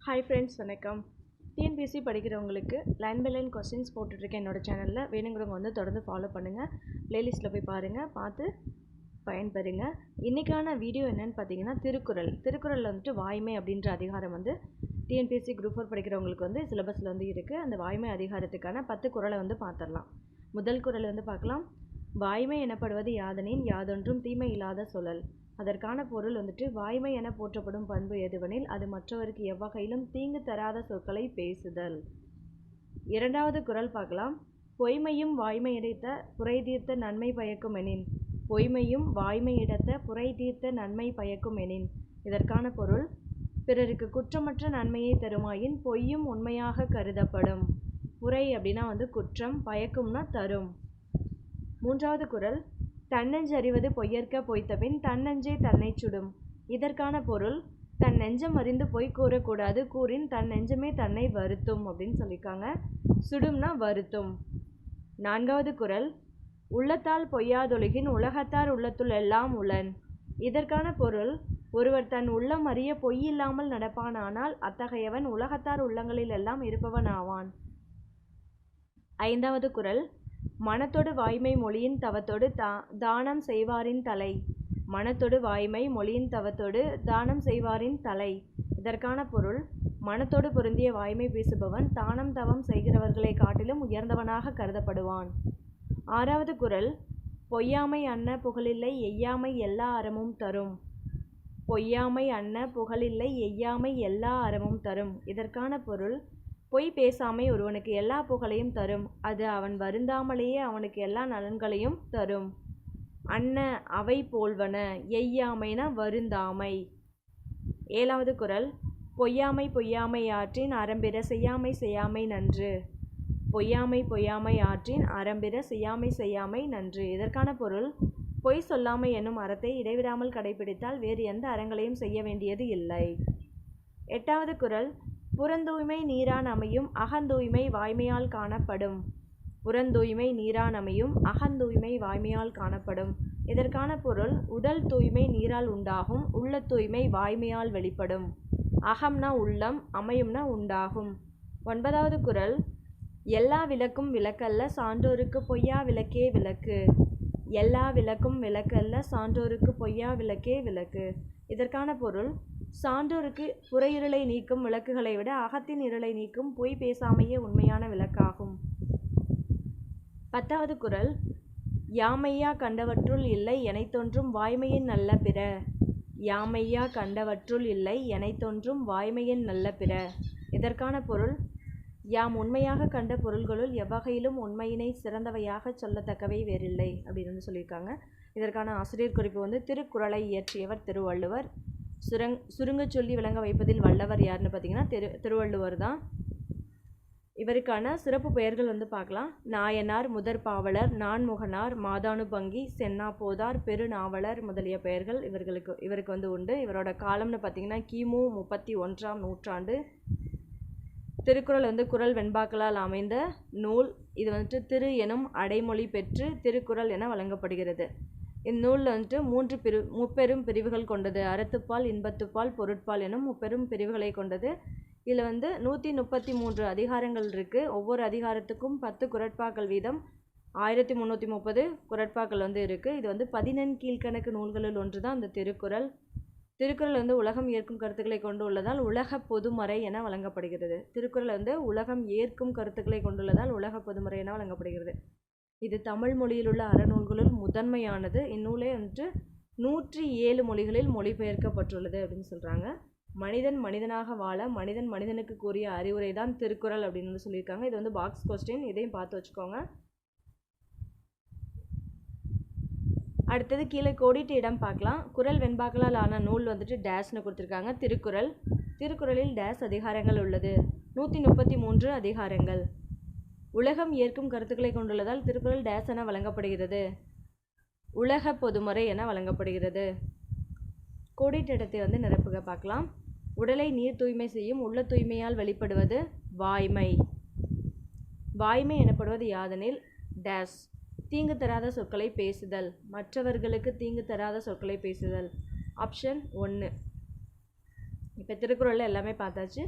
Hi friends, வணக்கம். TNPSC படிக்கிறவங்களுக்கு line by line questions போட்டுட்ருக்கேன் என்னோடய சேனலில். வேணுங்கிறவங்க வந்து தொடர்ந்து ஃபாலோ பண்ணுங்கள். ப்ளேலிஸ்ட்டில் போய் பாருங்கள், பார்த்து பயன்பெறுங்க. இன்றைக்கான வீடியோ என்னென்னு பார்த்தீங்கன்னா, திருக்குறளில் வந்துட்டு வாய்மை அப்படின்ற அதிகாரம் வந்து டிஎன்பிஎஸ்சி குரூப் 4 படிக்கிறவங்களுக்கு வந்து சிலபஸில் வந்து இருக்குது. அந்த வாய்மை அதிகாரத்துக்கான 10 குறளை வந்து பார்த்துடலாம். முதல் குறள் வந்து பார்க்கலாம். வாய்மை எனப்படுவது யாதெனின் யாதொன்றும் தீமை இல்லாத சொல்லல். அதற்கான பொருள் வந்துட்டு, வாய்மை என போற்றப்படும் பண்பு எதுவெனில் அது மற்றவருக்கு எவ்வகையிலும் தீங்கு தராத சொற்களை பேசுதல். இரண்டாவது குறள் பார்க்கலாம். பொய்மையும் வாய்மையிடத்த புரை தீர்த்த நன்மை பயக்கும் எனின். பொய்மையும் வாய்மையிடத்த புரை தீர்த்த நன்மை பயக்கும் எனின். இதற்கான பொருள், பிறருக்கு குற்றமற்ற நன்மையை தருமாயின் பொய்யும் உண்மையாக கருதப்படும். புரை அப்படின்னா வந்து குற்றம், பயக்கும்னா தரும். மூன்றாவது குறள். தன்னெஞ்சு அறிவது பொய்யற்க பொய்த்தபின் தன்னெஞ்சே தன்னை சுடும். இதற்கான பொருள், தன் நெஞ்சம் அறிந்து பொய் கூறக்கூடாது, கூறின் தன் நெஞ்சமே தன்னை வருத்தும் அப்படின்னு சொல்லியிருக்காங்க. சுடும்னா வருத்தும். நான்காவது குறள். உள்ளத்தால் பொய்யாதொழுகின் உலகத்தார் உள்ளத்துள் எல்லாம் உளன். இதற்கான பொருள், ஒருவர் தன் உள்ளம் அறிய பொய்யில்லாமல் நடப்பானானால் அத்தகையவன் உலகத்தார் உள்ளங்களில் எல்லாம் இருப்பவன் ஆவான். ஐந்தாவது குறள். மனத்தொடு வாய்மை மொழியின் தவத்தொடு தானம் செய்வாரின் தலை. மனத்தொடு வாய்மை மொழியின் தவத்தொடு தானம் செய்வாரின் தலை. இதற்கான பொருள், மனத்தோடு பொருந்திய வாய்மை பேசுபவன் தானம் தவம் செய்கிறவர்களை காட்டிலும் உயர்ந்தவனாக கருதப்படுவான். ஆறாவது குறள். பொய்யாமை அன்ன புகழில்லை எய்யாமை எல்லா அறமும் தரும். பொய்யாமை அன்ன புகழில்லை எய்யாமை எல்லா அறமும் தரும். இதற்கான பொருள், பொய் பேசாமை ஒருவனுக்கு எல்லா புகழையும் தரும். அது அவன் வருந்தாமலேயே அவனுக்கு எல்லா நலன்களையும் தரும். அன்ன அவை போல்வன, எய்யாமைனா வருந்தாமை. ஏழாவது குறள். பொய்யாமை பொய்யாமை ஆற்றின் அறம்பிற செய்யாமை செய்யாமை நன்று. பொய்யாமை பொய்யாமை ஆற்றின் அறம்பிற செய்யாமை செய்யாமை நன்று. இதற்கான பொருள், பொய் சொல்லாமை என்னும் அறத்தை இடைவிடாமல் கடைபிடித்தால் வேறு எந்த அறங்களையும் செய்ய வேண்டியது இல்லை. எட்டாவது குறள். புறந்தூய்மை நீரான் அமையும் அகந்தூய்மை வாய்மையால் காணப்படும். புறந்தூய்மை நீரான் அமையும் அகந்தூய்மை வாய்மையால் காணப்படும். இதற்கான பொருள், உடல் தூய்மை நீரால் உண்டாகும், உள்ள தூய்மை வாய்மையால் வெளிப்படும். அகம்னா உள்ளம், அமையும்னா உண்டாகும். ஒன்பதாவது குறள். எல்லா விளக்கும் விளக்கல்ல சான்றோருக்கு பொய்யா விளக்கே விளக்கு. எல்லா விளக்கும் விளக்கல்ல சான்றோருக்கு பொய்யா விளக்கே விளக்கு. இதற்கான பொருள், சான்றோருக்கு புறையிருளை நீக்கும் விளக்குகளை விட அகத்தின் இருளை நீக்கும் பொய் பேசாமையே உண்மையான விளக்காகும். பத்தாவது குறள். யாமையா கண்டவற்றுள் இல்லை எனைத்தொன்றும் வாய்மையின் நல்ல பிற. யாமையா கண்டவற்றுள் இல்லை எனைத்தொன்றும் வாய்மையின் நல்ல பிற. இதற்கான பொருள், யாம் உண்மையாக கண்ட பொருள்களுள் எவ்வகையிலும் உண்மையினை சிறந்தவையாக சொல்லத்தக்கவை வேறில்லை அப்படின்னு சொல்லியிருக்காங்க. இதற்கான ஆசிரியர் குறிப்பு வந்து, திருக்குறளை இயற்றியவர் திருவள்ளுவர். சுருங்க சொல்லி விளங்க வைப்பதில் வல்லவர் யாருன்னு பார்த்தீங்கன்னா திருவள்ளுவர் தான். இவருக்கான சிறப்பு பெயர்கள் வந்து பார்க்கலாம். நாயனார், முதற் பாவலர், நான்முகனார், மாதானுபங்கி, சென்னா போதார், பெருநாவலர் முதலிய பெயர்கள் இவருக்கு வந்து உண்டு. இவரோட காலம்னு பார்த்தீங்கன்னா கிமு 31ஆம் நூற்றாண்டு. திருக்குறள் வந்து குறள் வெண்பாக்களால் அமைந்த நூல். இது வந்துட்டு திரு எனும் அடைமொழி பெற்று திருக்குறள் என வழங்கப்படுகிறது. இந்நூலில் வந்துட்டு முப்பெரும் பிரிவுகள் கொண்டது. அறத்துப்பால், இன்பத்துப்பால், பொருட்பால் எனும் முப்பெரும் பிரிவுகளை கொண்டது. இதில் வந்து 133 அதிகாரங்கள் இருக்குது. ஒவ்வொரு அதிகாரத்துக்கும் 10 குறட்பாக்கள் வீதம் 1330 குறட்பாக்கள் வந்து இருக்குது. இது வந்து 14 கீழ்கணக்கு நூல்களில் ஒன்று தான் அந்த திருக்குறள். திருக்குறள் வந்து உலகம் ஏற்கும் கருத்துக்களை கொண்டு உள்ளதால் உலக பொதுமறை என வழங்கப்படுகிறது. திருக்குறள் வந்து உலகம் ஏற்கும் கருத்துக்களை கொண்டுள்ளதால் உலக பொதுமறை என வழங்கப்படுகிறது. இது தமிழ் மொழியில் உள்ள அறநூல்களுள் முதன்மையானது. இந்நூலே வந்துட்டு 107 மொழிகளில் மொழிபெயர்க்கப்பட்டுள்ளது அப்படின்னு சொல்கிறாங்க. மனிதன் மனிதனாக வாழ மனிதன் மனிதனுக்கு கூறிய அறிவுரை தான் திருக்குறள் அப்படின்னு சொல்லியிருக்காங்க. இது வந்து பாக்ஸ் கொஸ்டின், இதையும் பார்த்து வச்சுக்கோங்க. அடுத்தது கீழே கோடிட்டு இடம் பார்க்கலாம். குறள் வெண்பாக்களால் ஆன நூல் வந்துட்டு டேஷ்னு கொடுத்துருக்காங்க. திருக்குறள். திருக்குறளில் டேஷ் அதிகாரங்கள் உள்ளது. 133 அதிகாரங்கள். உலகம் ஏற்கும் கருத்துக்களை கொண்டுள்ளதால் திருக்குறள் டேஸ் என வழங்கப்படுகிறது. உலக பொதுமறை என வழங்கப்படுகிறது. கோடிட்ட இடத்தை வந்து நிரப்புக பார்க்கலாம். உடலை நீர் தூய்மை செய்யும், உள்ள தூய்மையால் வெளிப்படுவது வாய்மை. வாய்மை எனப்படுவது யாதெனில் டேஸ். தீங்கு தராத சொற்களை பேசுதல். மற்றவர்களுக்கு தீங்கு தராத சொற்களை பேசுதல். ஆப்ஷன் 1. இப்போ திருக்குறளில் எல்லாமே பார்த்தாச்சு.